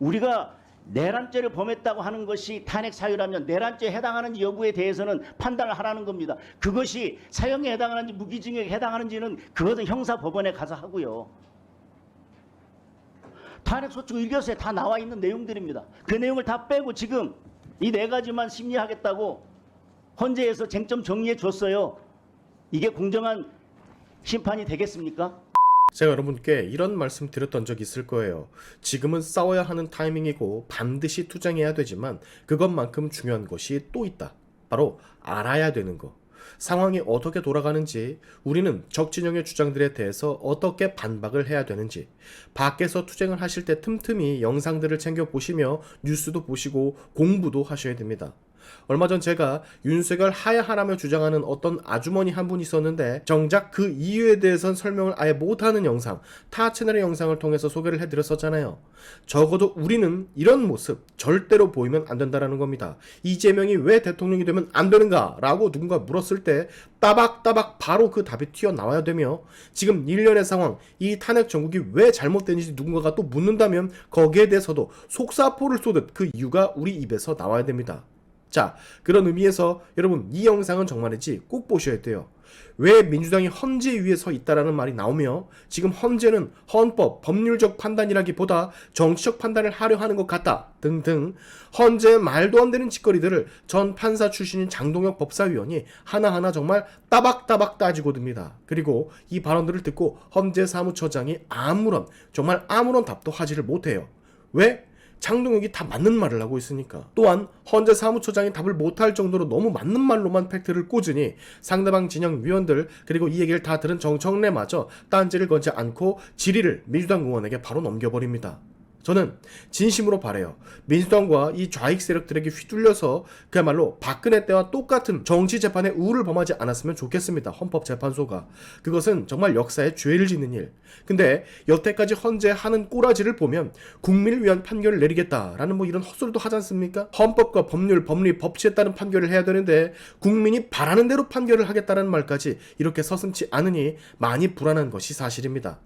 우리가 내란죄를 범했다고 하는 것이 탄핵 사유라면 내란죄에 해당하는지 여부에 대해서는 판단을 하라는 겁니다. 그것이 사형에 해당하는지 무기징역에 해당하는지는 그것은 형사법원에 가서 하고요. 탄핵소추 의결서에 다 나와 있는 내용들입니다. 그 내용을 다 빼고 지금 이 네 가지만 심리하겠다고 헌재에서 쟁점 정리해 줬어요. 이게 공정한 심판이 되겠습니까? 제가 여러분께 이런 말씀 드렸던 적이 있을 거예요. 지금은 싸워야 하는 타이밍이고 반드시 투쟁해야 되지만 그것만큼 중요한 것이 또 있다. 바로 알아야 되는 거. 상황이 어떻게 돌아가는지, 우리는 적진영의 주장들에 대해서 어떻게 반박을 해야 되는지, 밖에서 투쟁을 하실 때 틈틈이 영상들을 챙겨 보시며 뉴스도 보시고 공부도 하셔야 됩니다. 얼마 전 제가 윤석열 하야하라며 주장하는 어떤 아주머니 한 분이 있었는데 정작 그 이유에 대해선 설명을 아예 못하는 영상, 타 채널의 영상을 통해서 소개를 해드렸었잖아요. 적어도 우리는 이런 모습 절대로 보이면 안 된다라는 겁니다. 이재명이 왜 대통령이 되면 안 되는가? 라고 누군가 물었을 때 따박따박 바로 그 답이 튀어나와야 되며, 지금 일련의 상황, 이 탄핵 정국이 왜 잘못된지 누군가가 또 묻는다면 거기에 대해서도 속사포를 쏘듯 그 이유가 우리 입에서 나와야 됩니다. 자, 그런 의미에서 여러분, 이 영상은 정말이지 꼭 보셔야 돼요. 왜 민주당이 헌재 위에 서 있다라는 말이 나오며, 지금 헌재는 헌법, 법률적 판단이라기보다 정치적 판단을 하려 하는 것 같다 등등 헌재의 말도 안 되는 짓거리들을 전 판사 출신인 장동혁 법사위원이 하나하나 정말 따박따박 따지고 듭니다. 그리고 이 발언들을 듣고 헌재 사무처장이 정말 아무런 답도 하지를 못해요. 왜? 장동혁이 다 맞는 말을 하고 있으니까. 또한 헌재 사무처장이 답을 못할 정도로 너무 맞는 말로만 팩트를 꽂으니 상대방 진영 위원들, 그리고 이 얘기를 다 들은 정청래마저 딴지를 걸지 않고 질의를 민주당 의원에게 바로 넘겨버립니다. 저는 진심으로 바라요. 민주당과 이 좌익 세력들에게 휘둘려서 그야말로 박근혜 때와 똑같은 정치재판의 우를 범하지 않았으면 좋겠습니다. 헌법재판소가. 그것은 정말 역사에 죄를 짓는 일. 근데 여태까지 헌재 하는 꼬라지를 보면 국민을 위한 판결을 내리겠다라는 이런 헛소리도 하지 않습니까? 헌법과 법률, 법리, 법치에 따른 판결을 해야 되는데 국민이 바라는 대로 판결을 하겠다는 말까지 이렇게 서슴지 않으니 많이 불안한 것이 사실입니다.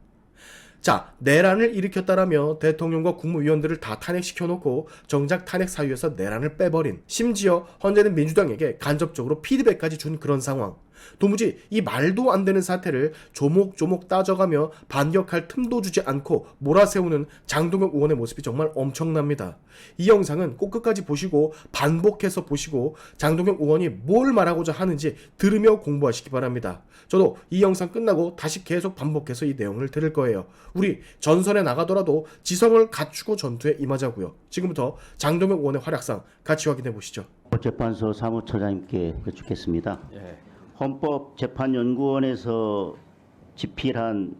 자, 내란을 일으켰다라며 대통령과 국무위원들을 다 탄핵시켜놓고 정작 탄핵 사유에서 내란을 빼버린, 심지어 헌재는 민주당에게 간접적으로 피드백까지 준 그런 상황. 도무지 이 말도 안 되는 사태를 조목조목 따져가며 반격할 틈도 주지 않고 몰아세우는 장동혁 의원의 모습이 정말 엄청납니다. 이 영상은 꼭 끝까지 보시고 반복해서 보시고 장동혁 의원이 뭘 말하고자 하는지 들으며 공부하시기 바랍니다. 저도 이 영상 끝나고 다시 계속 반복해서 이 내용을 들을 거예요. 우리 전선에 나가더라도 지성을 갖추고 전투에 임하자고요. 지금부터 장동혁 의원의 활약상 같이 확인해 보시죠. 재판소 사무처장님께 여쭙겠습니다. 예. 헌법재판연구원에서 집필한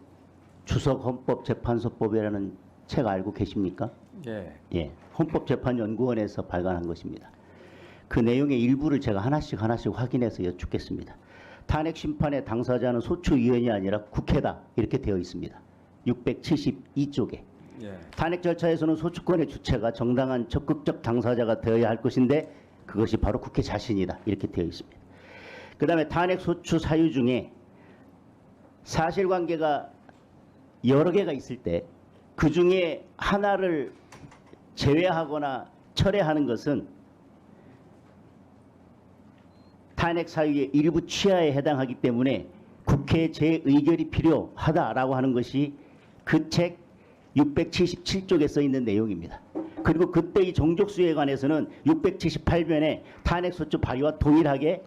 주석 헌법재판소법이라는 책 알고 계십니까? 예. 예, 헌법재판연구원에서 발간한 것입니다. 그 내용의 일부를 제가 하나씩 확인해서 여쭙겠습니다. 탄핵 심판의 당사자는 소추위원이 아니라 국회다, 이렇게 되어 있습니다. 672쪽에. 예. 탄핵 절차에서는 소추권의 주체가 정당한 적극적 당사자가 되어야 할 것인데 그것이 바로 국회 자신이다, 이렇게 되어 있습니다. 그 다음에 탄핵 소추 사유 중에 사실관계가 여러 개가 있을 때 그 중에 하나를 제외하거나 철회하는 것은 탄핵 사유의 일부 취하에 해당하기 때문에 국회 재의결이 필요하다라고 하는 것이 그 책 677쪽에 써 있는 내용입니다. 그리고 그때의 종족수에 관해서는 678변에 탄핵소추 발의와 동일하게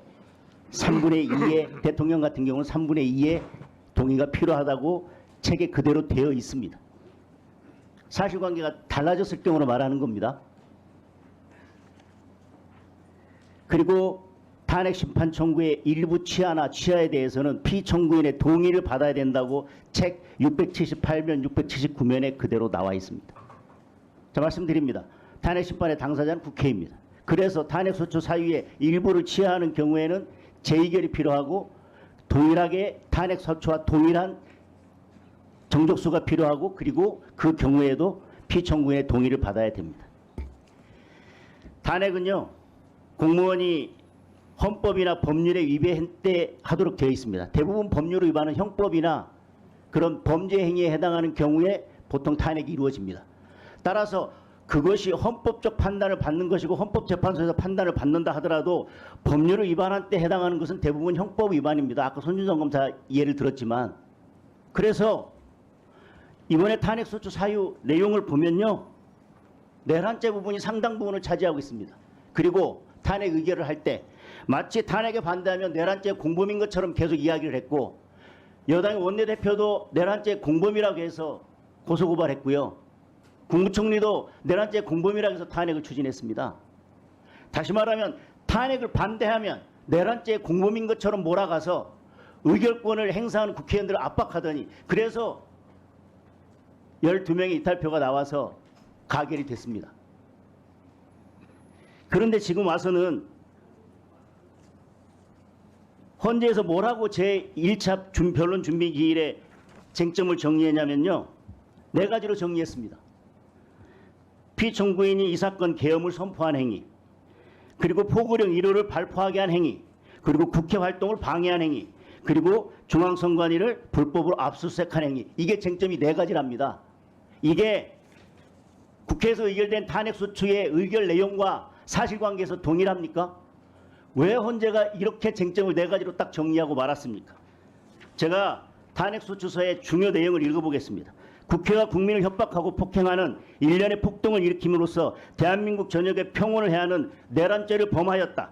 3분의 2의 대통령 같은 경우는 3분의 2의 동의가 필요하다고 책에 그대로 되어 있습니다. 사실관계가 달라졌을 경우로 말하는 겁니다. 그리고 탄핵 심판 청구의 일부 취하나 취하에 대해서는 피청구인의 동의를 받아야 된다고 책 678면 679면에 그대로 나와 있습니다. 자, 말씀드립니다. 탄핵 심판의 당사자는 국회입니다. 그래서 탄핵소추 사유의 일부를 취하하는 경우에는 재의결이 필요하고 동일하게 탄핵소추와 동일한 정족수가 필요하고 그리고 그 경우에도 피청구인의 동의를 받아야 됩니다. 탄핵은요, 공무원이 헌법이나 법률에 위배하도록 되어 있습니다. 대부분 법률을 위반하는 형법이나 그런 범죄 행위에 해당하는 경우에 보통 탄핵이 이루어집니다. 따라서 그것이 헌법적 판단을 받는 것이고 헌법재판소에서 판단을 받는다 하더라도 법률을 위반한 때 해당하는 것은 대부분 형법 위반입니다. 아까 손준성 검사 예를 들었지만. 그래서 이번에 탄핵소추 사유 내용을 보면요, 내란죄 부분이 상당 부분을 차지하고 있습니다. 그리고 탄핵 의결을 할 때 마치 탄핵에 반대하면 내란죄 공범인 것처럼 계속 이야기를 했고, 여당의 원내대표도 내란죄 공범이라고 해서 고소고발했고요. 국무총리도 내란죄 공범이라고 해서 탄핵을 추진했습니다. 다시 말하면 탄핵을 반대하면 내란죄 공범인 것처럼 몰아가서 의결권을 행사하는 국회의원들을 압박하더니, 그래서 12명의 이탈표가 나와서 가결이 됐습니다. 그런데 지금 와서는 헌재에서 뭐라고 제1차 변론 준비 기일에 쟁점을 정리했냐면요, 4가지로 정리했습니다. 피청구인이 이 사건 계엄을 선포한 행위, 그리고 포고령 1호를 발포하게 한 행위, 그리고 국회 활동을 방해한 행위, 그리고 중앙선관위를 불법으로 압수수색한 행위. 이게 쟁점이 4가지랍니다. 이게 국회에서 의결된 탄핵소추의 의결 내용과 사실관계에서 동일합니까? 왜 헌재가 이렇게 쟁점을 4가지로 딱 정리하고 말았습니까? 제가 탄핵소추서의 중요 내용을 읽어보겠습니다. 국회가 국민을 협박하고 폭행하는 일련의 폭동을 일으킴으로써 대한민국 전역에 평온을 해하는 내란죄를 범하였다.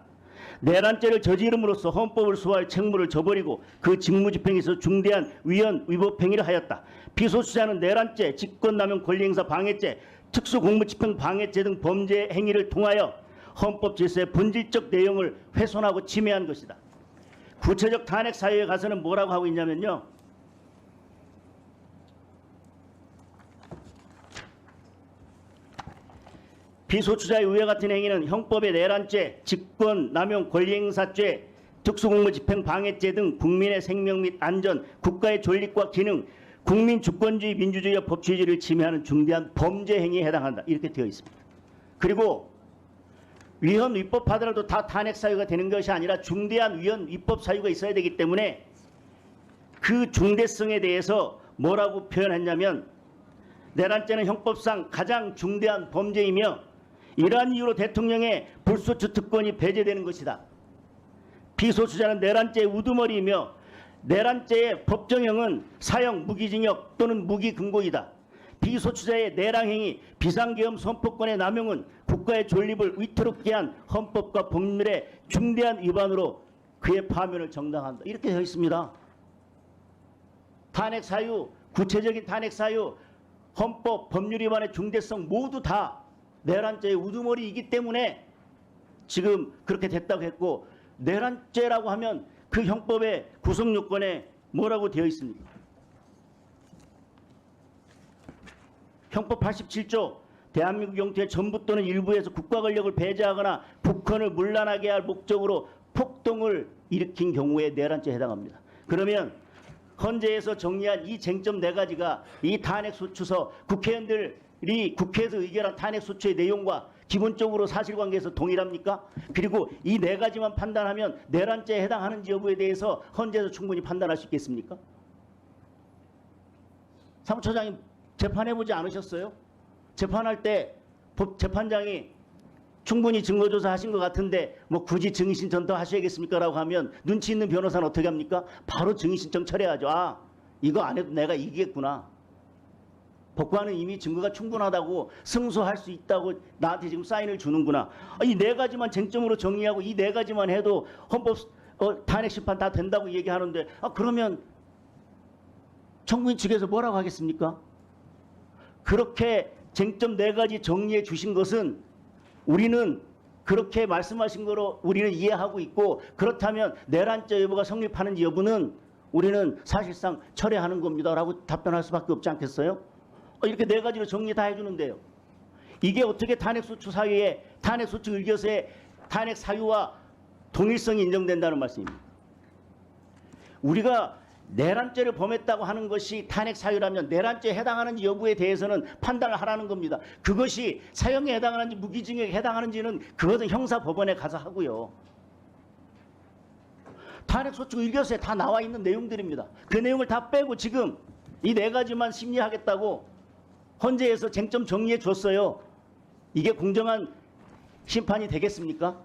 내란죄를 저지름으로써 헌법을 수호할 책무를 저버리고 그 직무집행에서 중대한 위헌 위법 행위를 하였다. 피소수자는 내란죄, 직권남용 권리행사 방해죄, 특수공무집행 방해죄 등 범죄 행위를 통하여 헌법 질서의 본질적 내용을 훼손하고 침해한 것이다. 구체적 탄핵 사유에 가서는 뭐라고 하고 있냐면요, 피소추자의 위와 같은 행위는 형법의 내란죄, 직권남용 권리행사죄, 특수공무집행 방해죄 등 국민의 생명 및 안전, 국가의 존립과 기능, 국민 주권주의 민주주의와 법치주의를 침해하는 중대한 범죄 행위에 해당한다. 이렇게 되어 있습니다. 그리고 위헌 위법 하더라도 다 탄핵 사유가 되는 것이 아니라 중대한 위헌 위법 사유가 있어야 되기 때문에 그 중대성에 대해서 뭐라고 표현했냐면, 내란죄는 형법상 가장 중대한 범죄이며 이러한 이유로 대통령의 불소추 특권이 배제되는 것이다. 피소추자는 내란죄의 우두머리이며 내란죄의 법정형은 사형, 무기징역 또는 무기금고이다. 피소추자의 내랑행위, 비상계엄 선포권의 남용은 국가의 존립을 위태롭게 한 헌법과 법률의 중대한 위반으로 그의 파면을 정당한다. 이렇게 되어 있습니다. 탄핵 사유, 구체적인 탄핵 사유, 헌법, 법률 위반의 중대성 모두 다 내란죄의 우두머리이기 때문에 지금 그렇게 됐다고 했고, 내란죄라고 하면 그 형법의 구성 요건에 뭐라고 되어 있습니까? 형법 87조 대한민국 영토의 전부 또는 일부에서 국가 권력을 배제하거나 북한을 문란하게 할 목적으로 폭동을 일으킨 경우에 내란죄에 해당합니다. 그러면 헌재에서 정리한 이 쟁점 4가지가 이 탄핵소추서, 국회의원들이 국회에서 의결한 탄핵소추의 내용과 기본적으로 사실관계에서 동일합니까? 그리고 이 4가지만 판단하면 내란죄에 해당하는지 여부에 대해서 헌재에서 충분히 판단할 수 있겠습니까? 사무처장님 재판해보지 않으셨어요? 재판할 때 재판장이 충분히 증거조사하신 것 같은데 뭐 굳이 증인신청 더 하셔야겠습니까? 라고 하면 눈치 있는 변호사는 어떻게 합니까? 바로 증인신청 철회하죠. 아, 이거 안 해도 내가 이기겠구나. 법관은 이미 증거가 충분하다고 승소할 수 있다고 나한테 지금 사인을 주는구나. 이 4가지만 쟁점으로 정리하고 이 4가지만 해도 헌법 탄핵 심판 다 된다고 얘기하는데, 그러면 청구인 측에서 뭐라고 하겠습니까? 그렇게 쟁점 4가지 정리해 주신 것은 우리는 그렇게 말씀하신 거로 우리는 이해하고 있고, 그렇다면 내란죄 여부가 성립하는지 여부는 우리는 사실상 철회하는 겁니다 라고 답변할 수밖에 없지 않겠어요? 이렇게 4가지로 정리 다 해주는데요. 이게 어떻게 탄핵소추 사유에, 탄핵소추 의결서에 탄핵 사유와 동일성이 인정된다는 말씀입니다. 우리가 내란죄를 범했다고 하는 것이 탄핵 사유라면 내란죄에 해당하는지 여부에 대해서는 판단을 하라는 겁니다. 그것이 사형에 해당하는지 무기징역에 해당하는지는 그것은 형사법원에 가서 하고요. 탄핵소추 의결서에 다 나와 있는 내용들입니다. 그 내용을 다 빼고 지금 이 4가지만 심리하겠다고 헌재에서 쟁점 정리해 줬어요. 이게 공정한 심판이 되겠습니까?